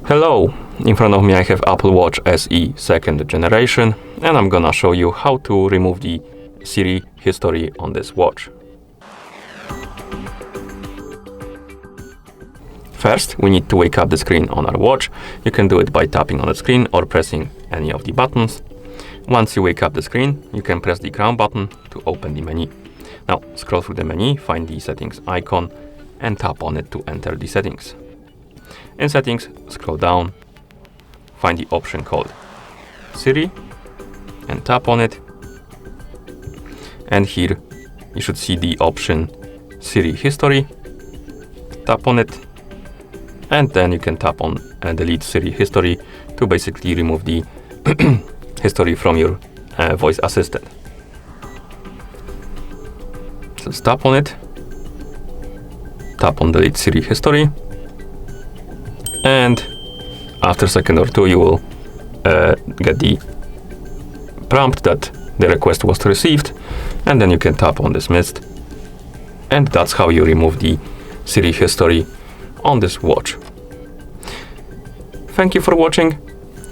Hello, in front of me I have Apple Watch SE 2nd generation, and I'm gonna show you how to remove the Siri history on this watch. First, we need to wake up the screen on our watch. You can do it by tapping on the screen or pressing any of the buttons. Once you wake up the screen, you can press the crown button to open the menu. Now, scroll through the menu, find the settings icon, and tap on it to enter the settings. In settings, scroll down, find the option called Siri, and tap on it. And here, you should see the option Siri history. Tap on it, and then you can tap on delete Siri history to basically remove the history from your voice assistant. So tap on it, tap on delete Siri history, and after a second or two you will get the prompt that the request was received, and then you can tap on dismiss, and that's how you remove the Siri history on this watch. Thank you for watching.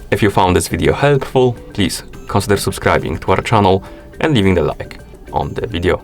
If you found this video helpful, please consider subscribing to our channel and leaving a like on the video.